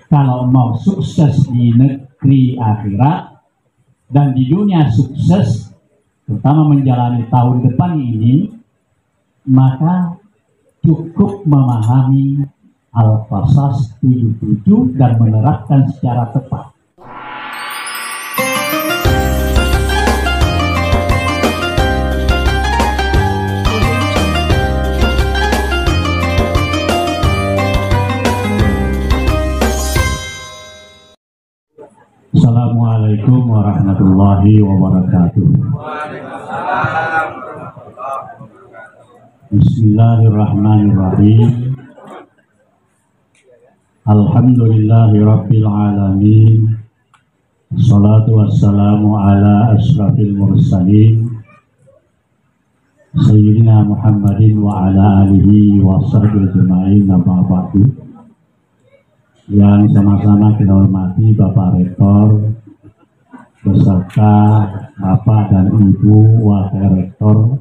kalau mau sukses di negeri akhirat dan di dunia sukses, terutama menjalani tahun depan ini, maka cukup memahami Al-Qasas 77 dan menerapkan secara tepat. Assalamualaikum warahmatullahi wabarakatuh. Bismillahirrahmanirrahim. Alhamdulillahi rabbil alamin. Assalatu wassalamu ala asyrafil mursalin Sayyidina Muhammadin wa ala alihi wa sahbihi ajma'in, amma ba'du. Yang sama-sama kita hormati Bapak Rektor beserta Bapak dan Ibu Wakil Rektor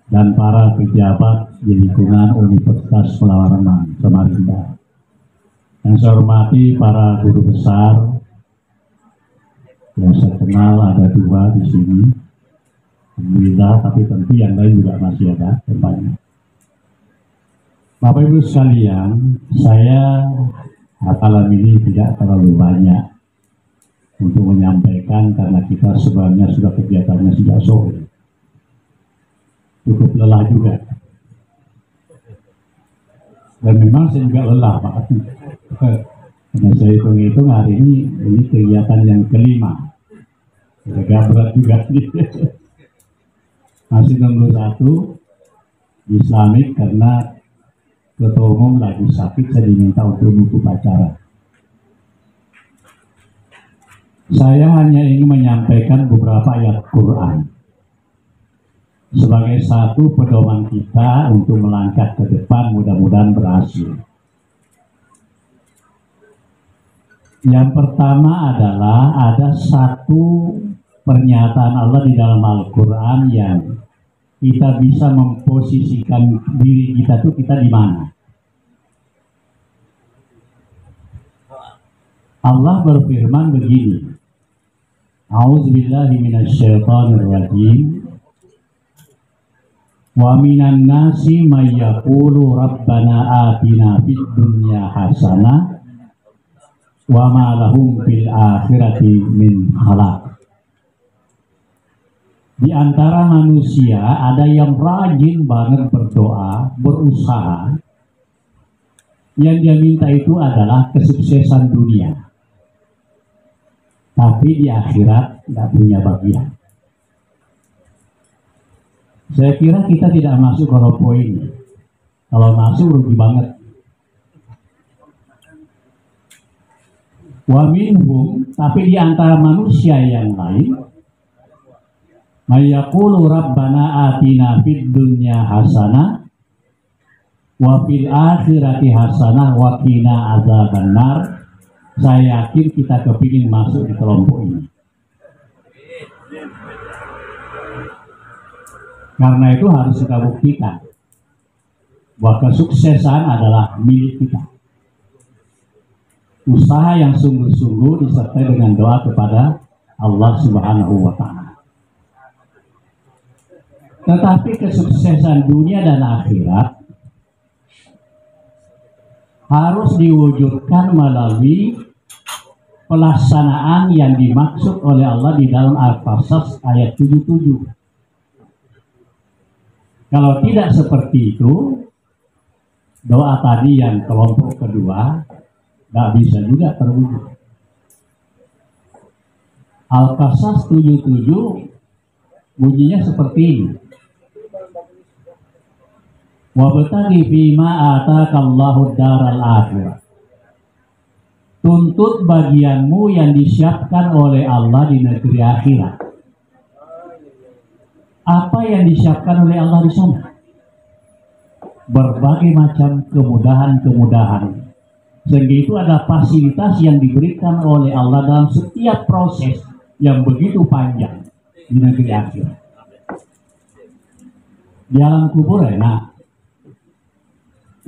dan para pejabat di lingkungan Universitas Pelawar Renang Samarinda. Yang saya hormati para guru besar yang saya kenal, ada dua di sini, alhamdulillah, tapi tentu yang lain juga masih ada tempatnya. Bapak Ibu sekalian, saya malam ini tidak terlalu banyak untuk menyampaikan karena kita sebenarnya sudah kegiatannya sudah sore. Cukup lelah juga. Dan memang saya juga lelah, Pak. Karena saya hitung-hitung hari ini kegiatan yang kelima. Agak berat juga. Masih nomor 1 Islamik karena Ketua Umum lagi sakit, saya diminta untuk menutup acara. Saya hanya ingin menyampaikan beberapa ayat Quran sebagai satu pedoman kita untuk melangkah ke depan, mudah-mudahan berhasil. Yang pertama adalah ada satu pernyataan Allah di dalam Al-Quran yang kita bisa memposisikan diri kita tuh kita di mana. Allah berfirman begini, A'udzubillahi minasyaitonirrajim, wa minan nasi may yaqulu rabbana atina fid dunya hasanah wa ma lahum fil akhirati min khalaq. Di antara manusia ada yang rajin banget berdoa, berusaha. Yang dia minta itu adalah kesuksesan dunia. Tapi di akhirat tidak punya bagian. Saya kira kita tidak masuk ke poin ini. Kalau masuk rugi banget. Wa minhum, tapi di antara manusia yang lain, Mayyaqulu rabbana atina fid dunya hasanah wa fil akhirati hasanah wa qina azabannar. Saya yakin kita kepingin masuk di kelompok ini. Karena itu harus kita buktikan bahwa kesuksesan adalah milik kita. Usaha yang sungguh-sungguh disertai dengan doa kepada Allah Subhanahu wa Ta'ala. Tetapi kesuksesan dunia dan akhirat harus diwujudkan melalui pelaksanaan yang dimaksud oleh Allah di dalam Al-Qasas ayat 77. Kalau tidak seperti itu, doa tadi yang kelompok kedua tidak bisa juga terwujud. Al-Qasas 77 bunyinya seperti ini. Wabtaghi fima atakallahu daral akhirah. Tuntut bagianmu yang disiapkan oleh Allah di negeri akhirat. Apa yang disiapkan oleh Allah di sana? Berbagai macam kemudahan-kemudahan. Sehingga itu ada fasilitas yang diberikan oleh Allah dalam setiap proses yang begitu panjang di negeri akhirat. Di alam kubur enak.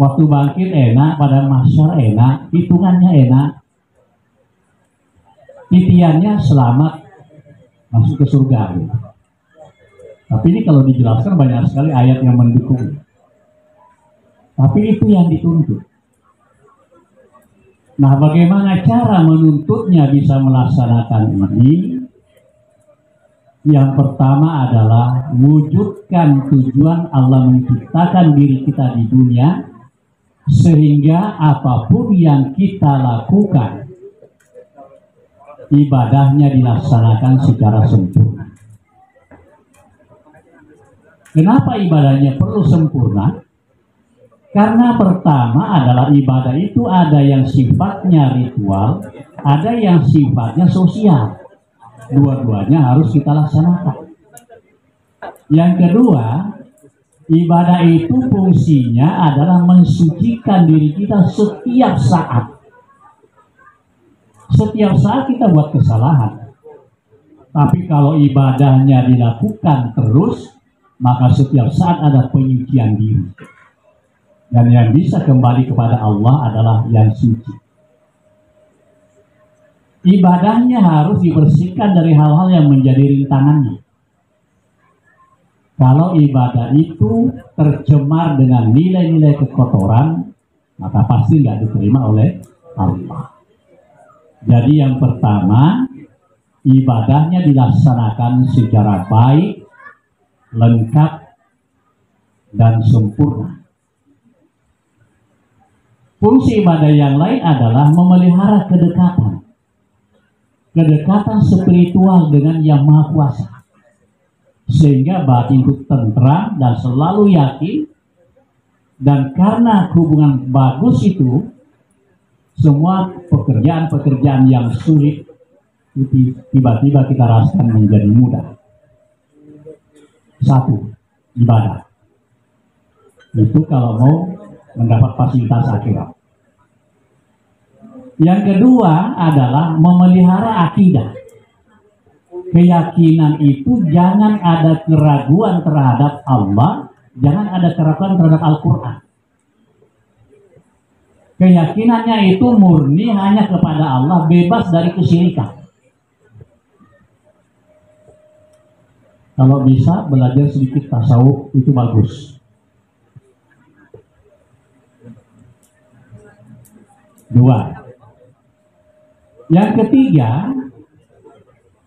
Waktu bangkit enak, pada mahsyar enak, hitungannya enak, titiannya selamat masuk ke surga. Tapi ini kalau dijelaskan banyak sekali ayat yang mendukung. Tapi itu yang dituntut. Nah, bagaimana cara menuntutnya bisa melaksanakan ini? Yang pertama adalah wujudkan tujuan Allah menciptakan diri kita di dunia, sehingga apapun yang kita lakukan, ibadahnya dilaksanakan secara sempurna. Kenapa ibadahnya perlu sempurna? Karena pertama adalah ibadah itu ada yang sifatnya ritual, ada yang sifatnya sosial. Dua-duanya harus kita laksanakan. Yang kedua, ibadah itu fungsinya adalah mensucikan diri kita setiap saat. Setiap saat kita buat kesalahan. Tapi kalau ibadahnya dilakukan terus, maka setiap saat ada penyucian diri. Dan yang bisa kembali kepada Allah adalah yang suci. Ibadahnya harus dibersihkan dari hal-hal yang menjadi rintangannya. Kalau ibadah itu tercemar dengan nilai-nilai kekotoran, maka pasti nggak diterima oleh Allah. Jadi yang pertama, ibadahnya dilaksanakan secara baik, lengkap, dan sempurna. Fungsi ibadah yang lain adalah memelihara kedekatan. Kedekatan spiritual dengan Yang Maha Kuasa. Sehingga batin itu tentram dan selalu yakin. Dan karena hubungan bagus itu, semua pekerjaan-pekerjaan yang sulit tiba-tiba kita rasakan menjadi mudah. Satu, ibadah. Itu kalau mau mendapat fasilitas akhirat. Yang kedua adalah memelihara akidah. Keyakinan itu jangan ada keraguan terhadap Allah, jangan ada keraguan terhadap Al-Quran. Keyakinannya itu murni hanya kepada Allah, bebas dari kesyirikan. Kalau bisa belajar sedikit tasawuf itu bagus. Dua. Yang ketiga,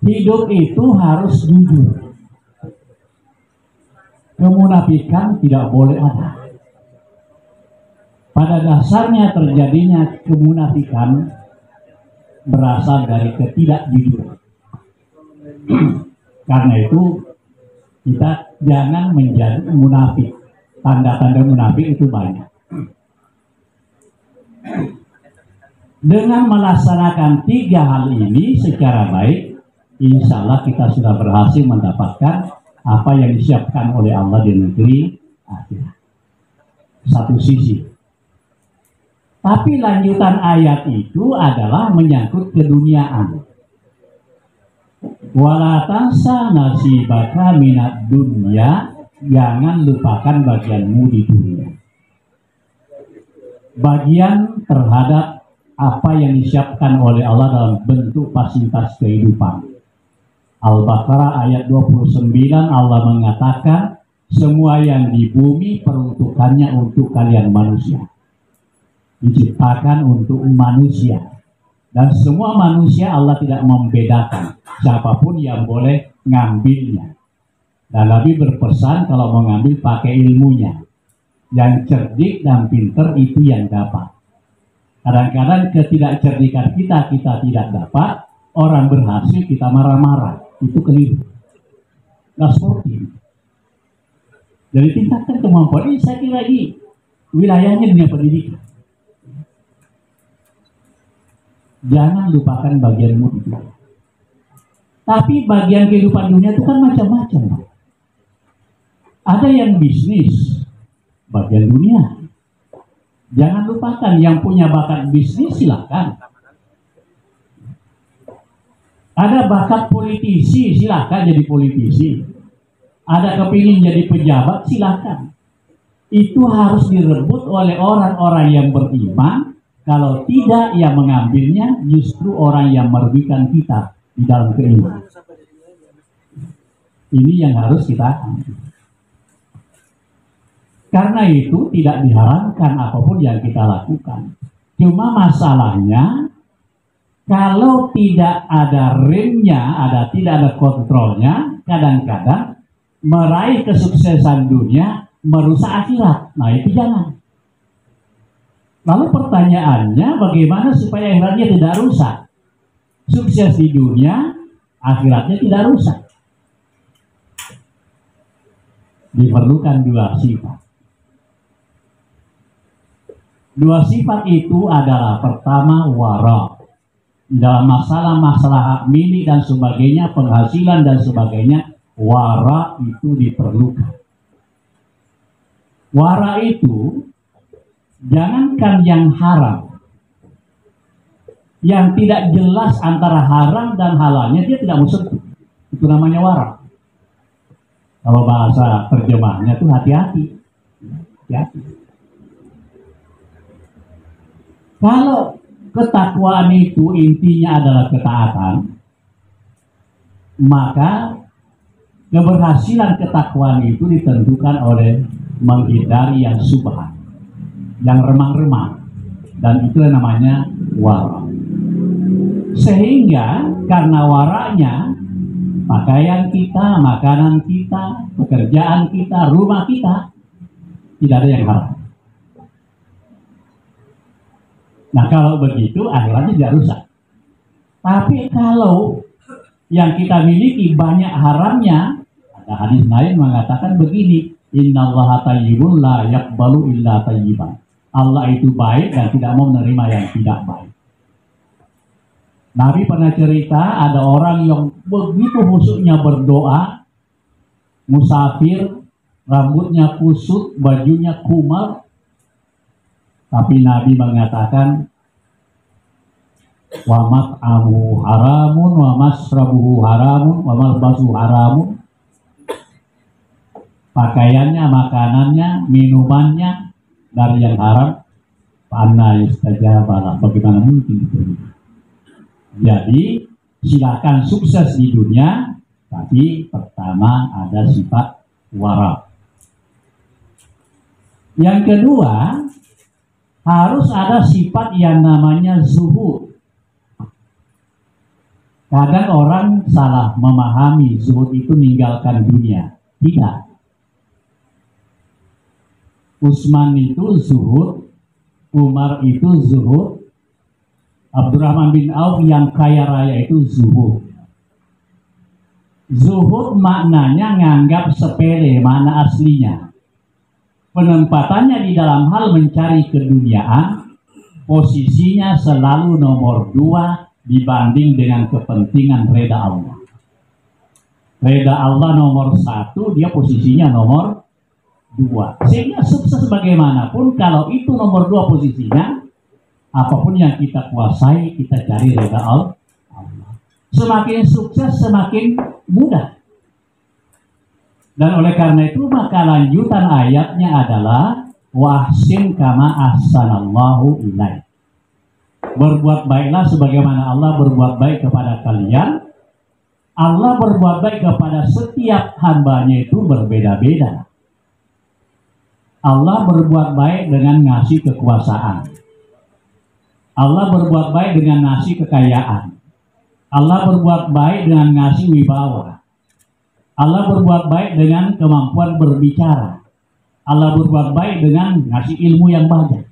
hidup itu harus jujur. Kemunafikan tidak boleh ada. Pada dasarnya terjadinya kemunafikan berasal dari ketidakjujuran. Karena itu kita jangan menjadi munafik. Tanda-tanda munafik itu banyak. Dengan melaksanakan tiga hal ini secara baik, insya Allah kita sudah berhasil mendapatkan apa yang disiapkan oleh Allah di negeri akhirat. Satu sisi. Tapi lanjutan ayat itu adalah menyangkut keduniaan. Wala tansa nasibaka minad dunya, jangan lupakan bagianmu di dunia. Bagian terhadap apa yang disiapkan oleh Allah dalam bentuk fasilitas kehidupan. Al-Baqarah ayat 29 Allah mengatakan semua yang di bumi peruntukannya untuk kalian manusia. Diciptakan untuk manusia. Dan semua manusia Allah tidak membedakan. Siapapun yang boleh ngambilnya. Dan Nabi berpesan kalau mau ngambil pakai ilmunya. Yang cerdik dan pinter itu yang dapat. Kadang-kadang ketidakcerdikan kita tidak dapat, orang berhasil kita marah-marah. Itu keliru. Nggak sportif. Jadi tingkatkan kemampuan ini saya kira lagi wilayahnya dunia pendidikan. Jangan lupakan bagianmu itu. Tapi bagian kehidupan dunia itu kan macam-macam. Ada yang bisnis, bagian dunia. Jangan lupakan yang punya bakat bisnis silakan. Ada bakat politisi silakan jadi politisi. Ada kepingin jadi pejabat silakan. itu harus direbut oleh orang-orang yang beriman. Kalau tidak, yang mengambilnya justru orang yang merugikan kita di dalam keimanan. Ini yang harus kita ambil. Karena itu tidak diharamkan apapun yang kita lakukan. Cuma masalahnya, kalau tidak ada remnya, tidak ada kontrolnya, kadang-kadang meraih kesuksesan dunia, merusak akhirat. Nah itu jangan. Lalu pertanyaannya, bagaimana supaya akhiratnya tidak rusak? Sukses di dunia, akhiratnya tidak rusak. Diperlukan dua sifat. Dua sifat itu adalah pertama wara. Dalam masalah-masalah hak milik dan sebagainya, penghasilan dan sebagainya, wara itu diperlukan. Wara itu jangankan yang haram, yang tidak jelas antara haram dan halalnya dia tidak mau sentuh. Itu namanya wara. Kalau bahasa terjemahnya itu hati-hati. Hati-hati. Kalau ketakwaan itu intinya adalah ketaatan, maka keberhasilan ketakwaan itu ditentukan oleh menghindari yang subhat, yang remang-remang, dan itu namanya wara. Sehingga karena waranya, pakaian kita, makanan kita, pekerjaan kita, rumah kita, tidak ada yang haram. Nah kalau begitu akhirnya tidak rusak. Tapi kalau yang kita miliki banyak haramnya, ada hadis lain mengatakan begini, innallaha thayyibun la yaqbalu illa thayyiban. Allah itu baik dan tidak mau menerima yang tidak baik. Nabi pernah cerita ada orang yang begitu khusyuknya berdoa, musafir, rambutnya kusut, bajunya kumal, tapi Nabi mengatakan wa mat'amu haramun wa masrabuhu haramun wa malbasuhu haramun. Pakaiannya, makanannya, minumannya dari yang haram. Anna yustajabalah, bagaimana mungkin diterima? Jadi silakan sukses di dunia, tapi pertama ada sifat wara. Yang kedua, harus ada sifat yang namanya zuhud. Kadang orang salah memahami zuhud itu meninggalkan dunia. Tidak. Utsman itu zuhud, Umar itu zuhud, Abdurrahman bin Auf yang kaya raya itu zuhud. Zuhud maknanya nganggap sepele, mana aslinya. Penempatannya di dalam hal mencari keduniaan, posisinya selalu nomor 2 dibanding dengan kepentingan reda Allah. Reda Allah nomor 1, dia posisinya nomor 2. Sehingga sukses bagaimanapun, kalau itu nomor 2 posisinya, apapun yang kita kuasai, kita cari reda Allah. Semakin sukses, semakin mudah. Dan oleh karena itu maka lanjutan ayatnya adalah wahsin kama ahsanallahu ilaik. Berbuat baiklah sebagaimana Allah berbuat baik kepada kalian. Allah berbuat baik kepada setiap hambanya itu berbeda-beda. Allah berbuat baik dengan ngasih kekuasaan. Allah berbuat baik dengan ngasih kekayaan. Allah berbuat baik dengan ngasih wibawa. Allah berbuat baik dengan kemampuan berbicara. Allah berbuat baik dengan ngasih ilmu yang banyak.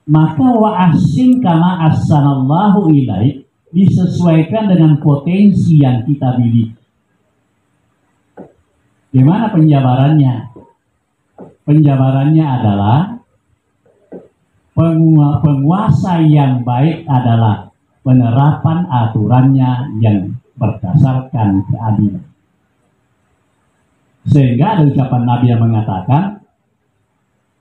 Maka wa ahsin kama ahsanallahu ilaik disesuaikan dengan potensi yang kita miliki. Gimana penjabarannya? Penjabarannya adalah penguasa yang baik adalah penerapan aturannya yang berdasarkan keadilan. Sehingga ada ucapan Nabi yang mengatakan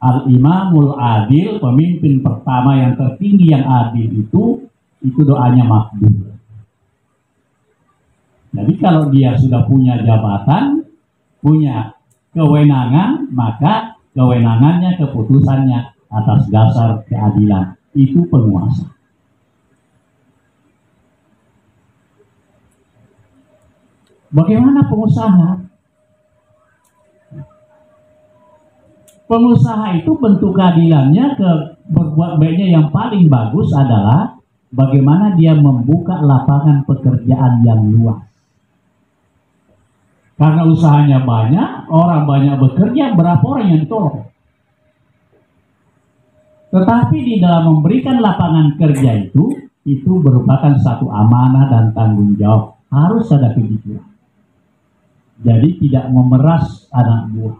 Al-Imamul Adil, pemimpin pertama yang tertinggi yang adil itu doanya makbul. Jadi kalau dia sudah punya jabatan, punya kewenangan, maka kewenangannya, keputusannya atas dasar keadilan. Itu penguasa. Bagaimana pengusaha? Pengusaha itu bentuk keadilannya, berbuat baiknya yang paling bagus adalah bagaimana dia membuka lapangan pekerjaan yang luas. Karena usahanya banyak, orang banyak bekerja, berapa orang yang ditolong? Tetapi di dalam memberikan lapangan kerja itu merupakan satu amanah dan tanggung jawab. Harus ada kejujuran. Jadi tidak memeras anak buah.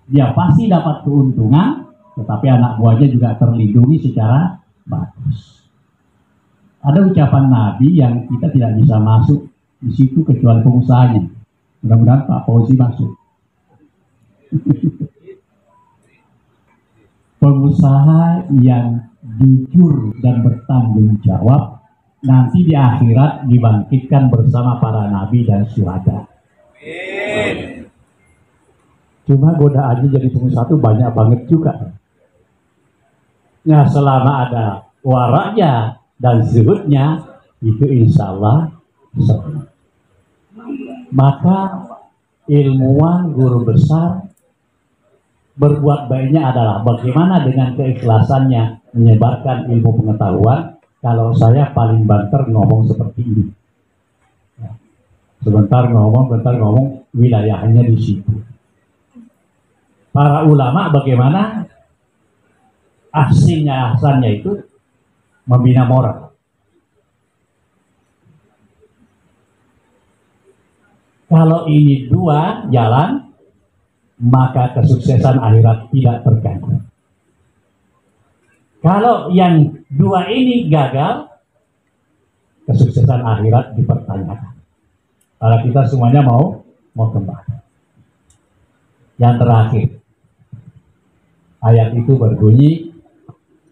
Dia pasti dapat keuntungan, tetapi anak buahnya juga terlindungi secara bagus. Ada ucapan Nabi yang kita tidak bisa masuk di situ kecuali pengusahanya. Mudah-mudahan Pak Fauzi masuk. Pengusaha yang jujur dan bertanggung jawab nanti di akhirat dibangkitkan bersama para nabi dan syuhada. Cuma godaannya jadi pengusaha itu banyak banget juga. Ya selama ada waraknya dan zuhudnya itu insya Allah sempurna. Maka ilmuwan guru besar berbuat baiknya adalah bagaimana dengan keikhlasannya menyebarkan ilmu pengetahuan. Kalau saya paling banter ngomong seperti ini. Sebentar ngomong, wilayahnya di situ. Para ulama bagaimana asalnya itu membina moral. Kalau ini dua jalan, maka kesuksesan akhirat tidak terganggu. Kalau yang dua ini gagal, kesuksesan akhirat dipertanyakan. Kalau kita semuanya mau kembali. Yang terakhir, ayat itu berbunyi,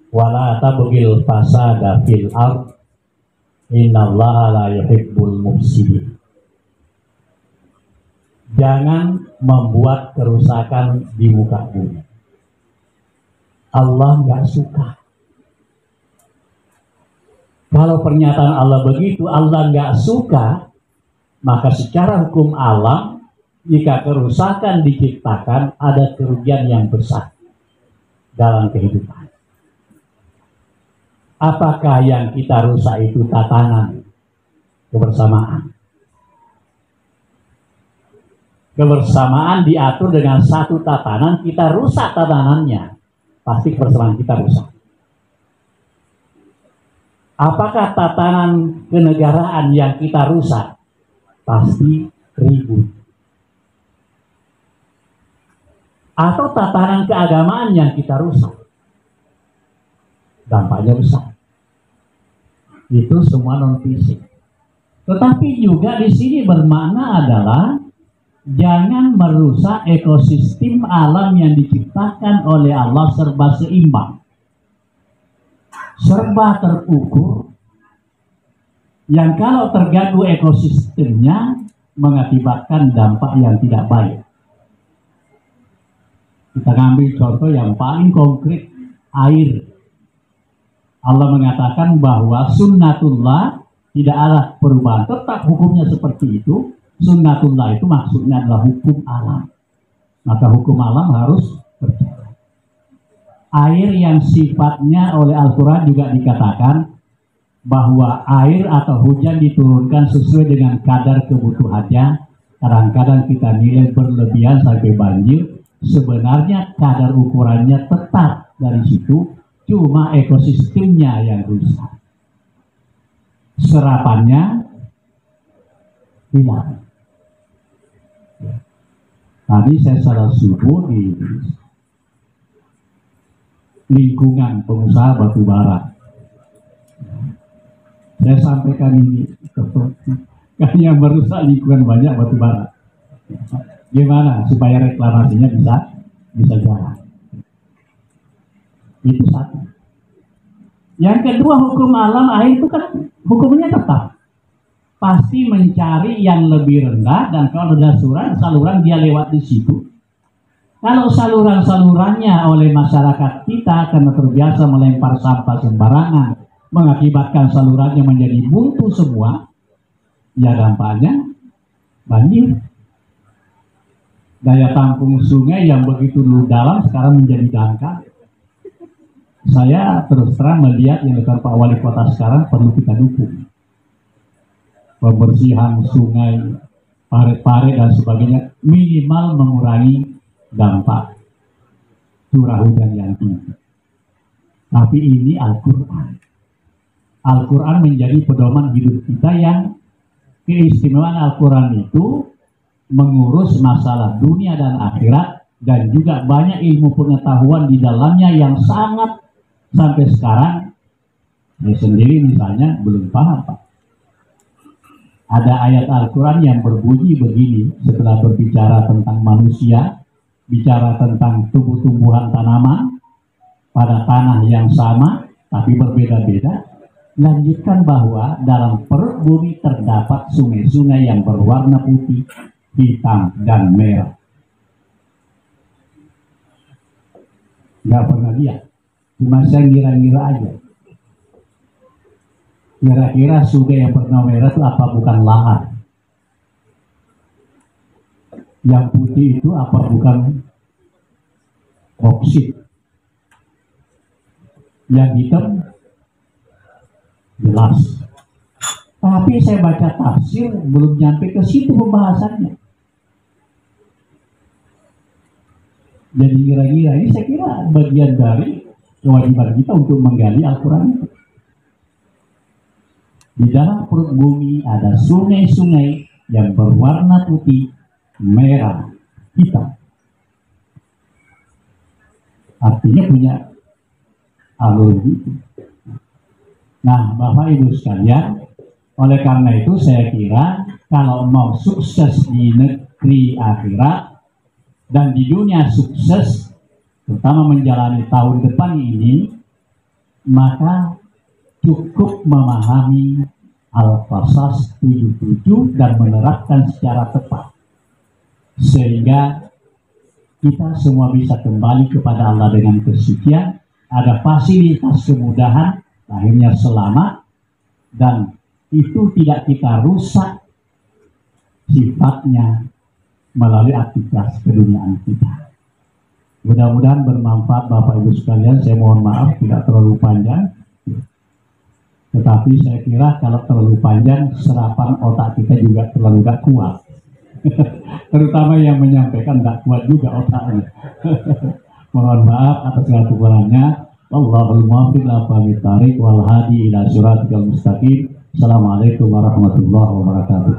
wala tabghil fasada fil ard, innallaha la yuhibbul mufsidin. Jangan membuat kerusakan di muka bumi. Allah nggak suka. Kalau pernyataan Allah begitu, Allah nggak suka, maka secara hukum alam, jika kerusakan diciptakan, ada kerugian yang besar dalam kehidupan. Apakah yang kita rusak itu tatanan kebersamaan? Kebersamaan diatur dengan satu tatanan, kita rusak tatanannya, pasti kebersamaan kita rusak. Apakah tatanan kenegaraan yang kita rusak? Pasti ribut. Atau tatanan keagamaan yang kita rusak? Dampaknya besar. Itu semua non fisik. Tetapi juga di sini bermakna adalah jangan merusak ekosistem alam yang diciptakan oleh Allah serba seimbang, serba terukur, yang kalau terganggu ekosistemnya mengakibatkan dampak yang tidak baik. Kita ambil contoh yang paling konkret, air. Allah mengatakan bahwa sunnatullah, tidak ada perubahan, tetap hukumnya seperti itu. Sunnatullah itu maksudnya adalah hukum alam. Maka hukum alam harus berjalan. Air yang sifatnya oleh Al-Quran juga dikatakan bahwa air atau hujan diturunkan sesuai dengan kadar kebutuhannya. Kadang-kadang kita nilai berlebihan sampai banjir. Sebenarnya kadar ukurannya tetap dari situ, cuma ekosistemnya yang rusak. Serapannya hilang. Tadi saya salah subuh di lingkungan pengusaha batu bara. Saya sampaikan ini, kayaknya merusak lingkungan banyak batu bara. Gimana supaya reklamasinya bisa jalan? Itu satu. Yang kedua, hukum alam air itu kan hukumnya tetap. Pasti mencari yang lebih rendah, dan kalau ada saluran dia lewat di situ. Kalau saluran-salurannya oleh masyarakat kita karena terbiasa melempar sampah sembarangan, mengakibatkan salurannya menjadi buntu semua, ya dampaknya banjir. Daya tampung sungai yang begitu dulu dalam sekarang menjadi dangkal. Saya terus terang melihat yang dilakukan Pak Wali Kota sekarang perlu kita dukung. Pembersihan sungai, parit-parit dan sebagainya minimal mengurangi dampak curah hujan yang tinggi. Tapi ini Al-Quran. Al-Quran menjadi pedoman hidup kita yang keistimewaan Al-Quran itu mengurus masalah dunia dan akhirat dan juga banyak ilmu pengetahuan di dalamnya yang sangat sampai sekarang saya sendiri misalnya belum paham, Pak. Ada ayat Al-Quran yang berbunyi begini setelah berbicara tentang manusia, bicara tentang tumbuh-tumbuhan tanaman pada tanah yang sama tapi berbeda-beda, lanjutkan bahwa dalam perut bumi terdapat sungai-sungai yang berwarna putih, hitam, dan merah. Nggak pernah lihat, cuma saya ngira-ngira aja. Kira-kira sungai yang berwarna merah itu apa bukan lahar? Yang putih itu apa bukan oksid? Yang hitam jelas. Tapi saya baca tafsir belum nyampe ke situ pembahasannya. Jadi kira-kira ini saya kira bagian dari kewajiban kita untuk menggali Al-Quran itu. Di dalam perut bumi ada sungai-sungai yang berwarna putih, merah, hitam. Artinya punya alur itu. Nah, Bapak Ibu sekalian, oleh karena itu saya kira kalau mau sukses di negeri akhirat dan di dunia sukses, terutama menjalani tahun depan ini, maka cukup memahami Al-Qasas 77 dan menerapkan secara tepat. Sehingga kita semua bisa kembali kepada Allah dengan kesucian, ada fasilitas kemudahan, akhirnya selamat, dan itu tidak kita rusak sifatnya melalui aktivitas keduniaan kita. Mudah-mudahan bermanfaat Bapak Ibu sekalian. Saya mohon maaf tidak terlalu panjang, tetapi saya kira kalau terlalu panjang serapan otak kita juga terlalu gak kuat. Terutama yang menyampaikan gak kuat juga otaknya. Mohon maaf atas segala kekurangannya. Allahul muwaffiq wal hadi ila siratal mustaqim. Assalamualaikum warahmatullahi wabarakatuh.